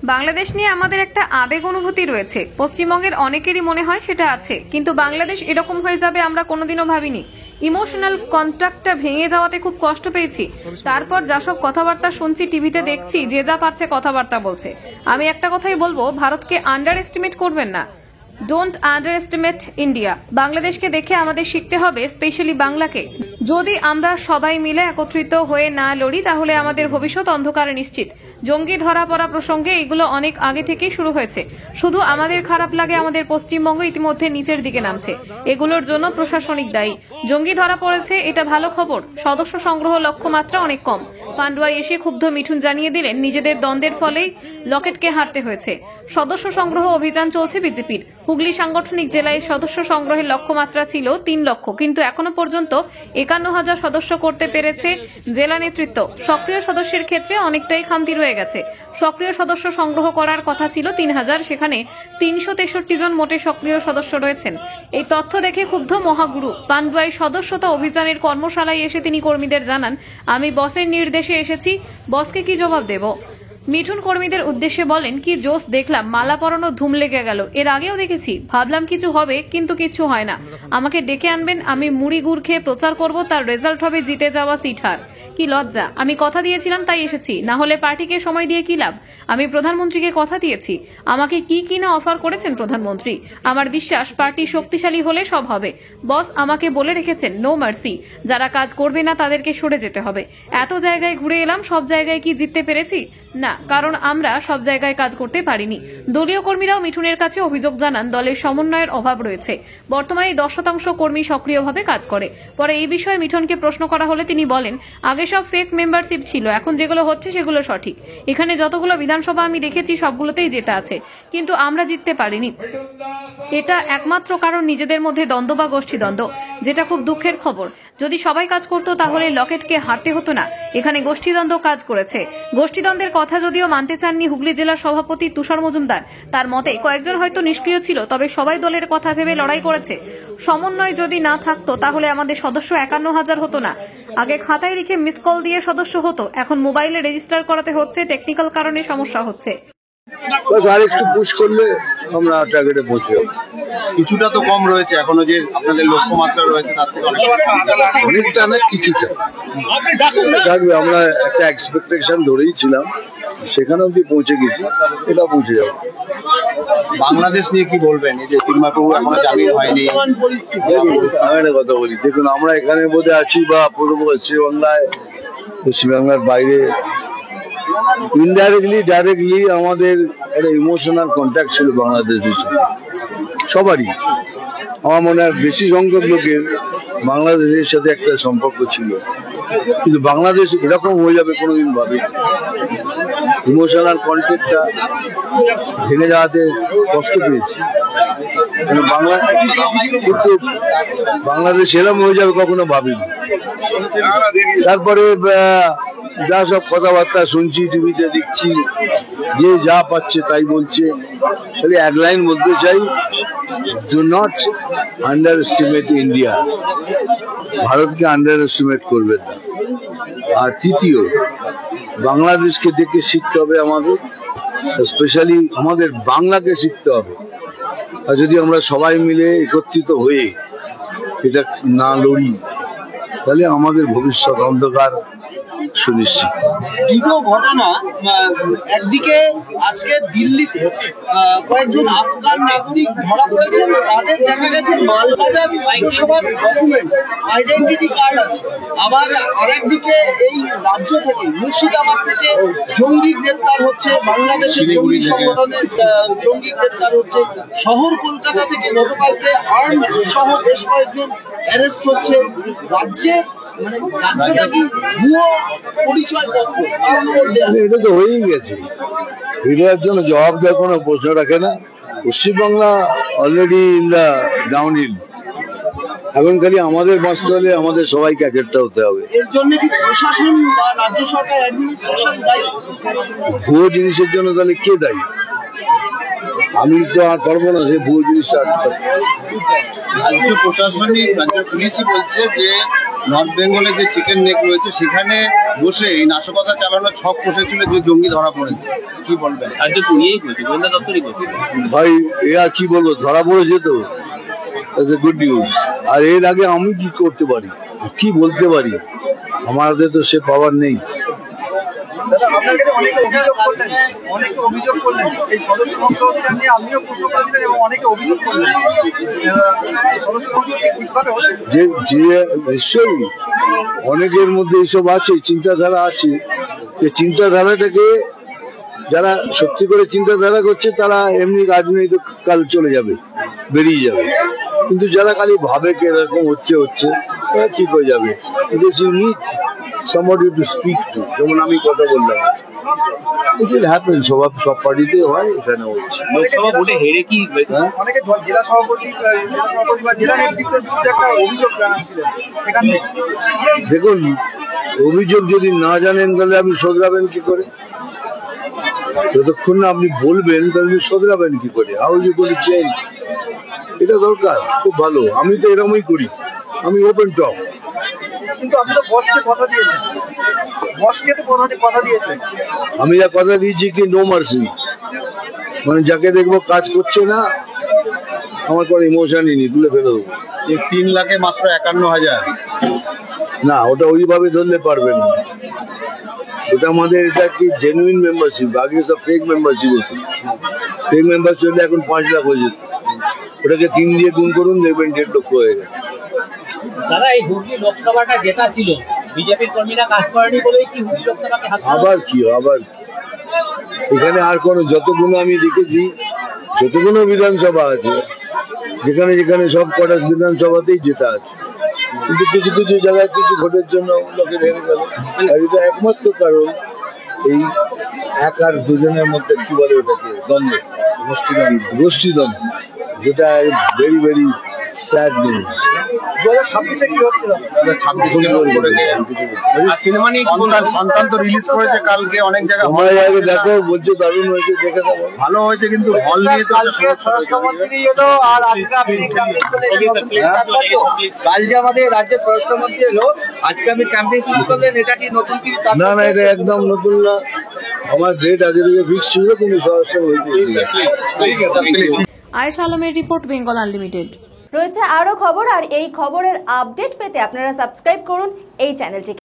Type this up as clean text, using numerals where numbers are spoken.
বাংলাদেশ নিয়ে আমাদের একটা আবেগ অনুভূতি রয়েছে। পশ্চিমবঙ্গের অনেকেরই মনে হয় সেটা আছে, কিন্তু বাংলাদেশ এরকম হয়ে যাবে আমরা কোনোদিনও ভাবিনি। ইমোশনাল কন্ট্যাক্টটা ভেঙে যাওয়াতে খুব কষ্ট পেয়েছি। তারপর যা সব কথাবার্তা শুনছি, টিভিতে দেখছি, যে যা পারছে কথাবার্তা বলছে। আমি একটা কথাই বলবো, ভারতকে আন্ডার এস্টিমেট করবেন না। Don't under estimate India. বাংলাদেশকে দেখে আমাদের শিখতে হবে, স্পেশালি বাংলাকে। যদি আমরা সবাই মিলে একত্রিত হয়ে না লড়ি, তাহলে আমাদের ভবিষ্যৎ অন্ধকারে নিশ্চিত। জঙ্গি ধরা পড়া প্রসঙ্গে এগুলো অনেক আগে থেকেই শুরু হয়েছে। শুধু আমাদের খারাপ লাগে, আমাদের পশ্চিমবঙ্গ ইতিমধ্যে নিচের দিকে নামছে। এগুলোর জন্য প্রশাসনিক দায়ী। জঙ্গি ধরা পড়েছে, এটা ভালো খবর। সদস্য সংগ্রহ লক্ষ্যমাত্রা অনেক কম। পান্ডুয়ায় এসে ক্ষুব্ধ মিঠুন জানিয়ে দিলেন, নিজেদের দ্বন্দ্বের ফলেই লকেটকে হারতে হয়েছে। সদস্য সংগ্রহ অভিযান চলছে বিজেপির। হুগলি সাংগঠনিক জেলায় সদস্য সংগ্রহের লক্ষ্যমাত্রা ছিল 3 লক্ষ, কিন্তু এখনো পর্যন্ত 51,000 সদস্য করতে পেরেছে জেলা নেতৃত্ব। সক্রিয় সদস্যের ক্ষেত্রে অনেকটাই খামতি রয়ে গেছে। সক্রিয় সদস্য সংগ্রহ করার কথা ছিল 3,000, সেখানে 363 জন মোটে সক্রিয় সদস্য রয়েছেন। এই তথ্য দেখে ক্ষুব্ধ মহাগুরু। পান্ডুয়ায় সদস্যতা অভিযানের কর্মশালায় এসে তিনি কর্মীদের জানান, আমি বসের নির্দেশে এসেছি, বসকে কি জবাব দেব। মিঠুন কর্মীদের উদ্দেশ্যে বলেন, কি জোশ দেখলাম, মালা পরানো ধুম লেগে গেল। এর আগেও দেখেছি, ভাবলাম কিছু হবে, কিন্তু কিছু হয় না। আমাকে ডেকে আনবেন, আমি মুড়ি গুড় খেয়ে প্রচার করব, তার রেজাল্ট হবে জিতে যাওয়া সিট হার। কি লজ্জা! আমি কথা দিয়েছিলাম তাই এসেছি, না হলে পার্টিকে সময় দিয়ে কি লাভ। আমি প্রধানমন্ত্রীকে কথা দিয়েছি। আমাকে কি না অফার করেছেন প্রধানমন্ত্রী। আমার বিশ্বাস পার্টি শক্তিশালী হলে সব হবে। বস আমাকে বলে রেখেছেন, নো মার্সি। যারা কাজ করবে না তাদেরকে সরে যেতে হবে। এত জায়গায় ঘুরে এলাম, সব জায়গায় কি জিততে পেরেছি? না, কারণ আমরা সব জায়গায় কাজ করতে পারিনি। দলীয় কর্মীরাও মিঠুনের কাছে অভিযোগ জানান, দলের সমন্বয়ের অভাব রয়েছে। বর্তমানে 10% কর্মী সক্রিয়ভাবে কাজ করে। পরে এই বিষয়ে মিঠুনকে প্রশ্ন করা হলে তিনি বলেন, আগে সব ফেক মেম্বারশিপ ছিল, এখন যেগুলো হচ্ছে সেগুলো সঠিক। এখানে যতগুলো বিধানসভা আমি দেখেছি সবগুলোতেই জেতা আছে, কিন্তু আমরা জিততে পারিনি। এটা একমাত্র কারণ নিজেদের মধ্যে দ্বন্দ্ব বা গোষ্ঠীদ্বন্দ্ব, যেটা খুব দুঃখের খবর। যদি সবাই কাজ করতো তাহলে লকেটকে হারতে হতো না। এখানে গোষ্ঠীদ্বন্দ্ব কাজ করেছে। গোষ্ঠীদ্বন্দ্বের কথা যদিও মানতে চাননি হুগলি জেলার সভাপতি তুষার মজুমদার। তার মতে কয়েকজন হয়তো নিষ্ক্রিয় ছিল, তবে সবাই দলের কথা ভেবে লড়াই করেছে। সমন্বয় যদি না থাকতো তাহলে আমাদের সদস্য 51,000 হতো না। আগে খাতায় লিখে মিস কল দিয়ে সদস্য হতো, এখন মোবাইলে রেজিস্টার করাতে হচ্ছে। টেকনিক্যাল কারণে সমস্যা হচ্ছে। আরেকটু পুশ করলে আমরা টার্গেটে পৌঁছে যাবো। কিছুটা তো কম রয়েছে এখনো, যে আপনাদের লক্ষ্যমাত্রা রয়েছে তার থেকে অনেকটা না, কিছুটা থাকবে। আমরা একটা এক্সপেকটেশন ধরেই ছিলাম, সেখানে অব্দি পৌঁছে গেছি, এটা পৌঁছে যাবো। বাংলাদেশ নিয়ে কি বলবেন? এই যে তিরমাকু এখনো জামিন হয়নি। আমি একটা কথা বলি, দেখুন আমরা এখানে বোধে আছি বা পূর্ব পশ্চিমবাংলায়, পশ্চিমবাংলার বাইরে ইনডাইরেক্টলি ডাইরেক্টলি আমাদের একটা ইমোশনাল কন্ট্যাক্ট ছিল বাংলাদেশের সাথে, সবারই। আমার মনে হয় বেশি সংখ্যক লোকের বাংলাদেশের সাথে একটা সম্পর্ক ছিল, কিন্তু বাংলাদেশ এরকম হয়ে যাবে কোনোদিন ভাবে। ইমোশনাল কন্ট্যাক্টটা ভেঙে যাওয়াতে কষ্ট পেয়েছি। কিন্তু বাংলাদেশ এরকম হয়ে যাবে কখনো ভাবিনি। তারপরে যা সব কথাবার্তা শুনছি, টিভিতে দেখছি, যে যা পাচ্ছে তাই বলছে। খালি এক লাইন বলতে চাই, do not under estimate India. ভারতকে আন্ডার এস্টিমেট করবেন না। আর তৃতীয়, বাংলাদেশকে দেখে শিখতে হবে আমাদের, স্পেশালি আমাদের বাংলাকে শিখতে হবে। আর যদি আমরা সবাই মিলে একত্রিত হয়ে এটা না লড়ি, তাহলে আমাদের ভবিষ্যৎ অন্ধকার সুনিশ্চিত। দ্বিতীয় ঘটনা, একদিকে আজকে দিল্লিতে কয়েকজন আফগান নাগরিক ধরা পড়েছেন, তাদের দেখা গেছে মালবাজার বিধানসভার ডকুমেন্টস, আইডেন্টিটি কার্ড আছে। আবার আরেকদিকে এই রাজ্য থেকে, মুর্শিদাবাদ থেকে জঙ্গি গ্রেপ্তার হচ্ছে, বাংলাদেশের জঙ্গি সংগঠনের জঙ্গি গ্রেপ্তার হচ্ছে। শহর কলকাতা থেকে গতকালকে আর্মস সহ বেশ কয়েকজন অ্যারেস্ট হচ্ছে। রাজ্যটা কি ভুয়ো পরিচয়পত্র? এটা তো হয়েই গেছে, এটার জন্য জবাব দেওয়ার কোনো প্রশ্ন রাখে না। Paschimbangla already in the down hill. এখন খালি আমাদের বাঁচতে হলে আমাদের সবাইকে একটা হতে হবে। এর জন্য কি প্রশাসন বা রাজ্য সরকার অ্যাডমিনিস্ট্রেশন দায়ী? ভুয়ো জিনিসের জন্য তাহলে কে দায়ী? আমি তো আর পারবো না সেই ভুয়ো জিনিসটা। রাজ্য প্রশাসনিক, রাজ্য পুলিশই বলছে যে নর্থ বেঙ্গলের যে চিকেন নেক রয়েছে সেখানে বসে এই নাশকতা চালানোর ছক কষেছিল যে জঙ্গি ধরা পড়েছে, কি বলবেন? রাজ্য তো ইয়েই করছে, গোয়েন্দা দপ্তরই করছে। ভাই এ আর কি বলবো, ধরা পড়েছে তো, গুড নিউজ। আর এর আগে আমি কি করতে পারি, কি বলতে পারি, আমাদের তো সে পাওয়ার নেই। দাদা, আপনার কাছে অনেকে অভিযোগ করলেন এই সদস্য সংখ্যা অধিকার নিয়ে, আপনিও প্রশ্ন করেছিলেন এবং অনেকে অভিযোগ করলেন সদস্য সংখ্যা ঠিকভাবে হচ্ছে। যে নিশ্চয়ই অনেকের মধ্যে এইসব আছে, চিন্তাধারা আছে, যে চিন্তাধারাটাকে যারা সত্যি করে চিন্তাধারা করছে তারা এমনি রাজনৈতিক কাল চলে যাবে, বেরিয়ে যাবে, কিন্তু যারা খালি ভাবে এরকম হচ্ছে তারা ঠিক হয়ে যাবে। somebody to speak to, যেমন আমি কথা বললাম, it will happen, সব পার্টিতে হয়, এখানে হচ্ছে। লোকসভা ভোটে হেরে কি হ্যাঁ, অনেকে জেলা সভাপতি বা জেলা নেতৃত্বের বিরুদ্ধে একটা অভিযোগ জানাচ্ছিলেন সেখান থেকে। দেখুন, অভিযোগ যদি না জানেন তাহলে আপনি শোধরাবেন কি করে? যতক্ষণ না আপনি বলবেন তাহলে শোধরাবেন কি করে? How you going to change? এটা দরকার, খুব ভালো। আমি তো এরকমই করি, আমি ওপেন টক। কিন্তু আপনি তো বসকে কথা দিয়েছেন, আমি যা কথা দিয়েছি কি নো মার্সি, মানে যাকে দেখবো কাজ করছে না আমার কোনো ইমোশনই নেই, তুলে ফেলে দেবো। এই 3 লাখে মাত্র 51,000, না ওটা ওইভাবে ধরলে পারবেন না, ওটা আমাদের এটা কি জেনুইন মেম্বারশিপ, আগে সব ফেক মেম্বারশিপ হতো। ফেক মেম্বারশিপ হলে এখন 5 লাখ হয়ে যেত, ওটাকে 3 দিয়ে গুণ করুন, দেখবেন 1.5 লক্ষ হয়ে গেছে। দাদা, এই হুগলি লোকসভাটা যেটা ছিল বিজেপির কর্মীরা কাজ করেনি বলেই কি হুগলি লোকসভাকে আবার কি এখানে আর কোনো, যতগুলো আমি দেখেছি, যতগুলো বিধানসভা আছে, যেখানে যেখানে সব কটা বিধানসভাতেই জেতা আছে, কিন্তু কিছু কিছু জায়গায় কিছু ভোটের জন্য লোকে ভেঙে গেল। আর এটা একমাত্র কারণ এই এক আর দুজনের মধ্যে কি বলে ওটাকে, দ্বন্দ্ব, গোষ্ঠীদ্বন্দ্ব, যেটা ভেরি ভেরি স্যাড নিউজ। 2026-এ কি হচ্ছে? 2026 সন্তান তো রিলিজ করেছে কালকে, অনেক জায়গায় আমার আগে দেখো, বলছে দারুণ হয়েছে, দেখে দেবো। ভালো হয়েছে, কিন্তু হল নিয়ে তো একটা সমস্যা রয়েছে। কালকে আমাদের রাজ্যের স্বরাষ্ট্রমন্ত্রী এলো, আজকে আপনি ক্যাম্পেইন শুরু করলেন, এটা কি নতুন কি? না না, এটা একদম নতুন না, আমার ডেট আগে থেকে ফিক্স ছিল, কিন্তু সরাসরি আয়েশা আলমের রিপোর্ট, বেঙ্গল আনলিমিটেড। রয়েছে আরো খবর, আর এই খবরের আপডেট পেতে আপনারা সাবস্ক্রাইব করুন এই চ্যানেলটিকে।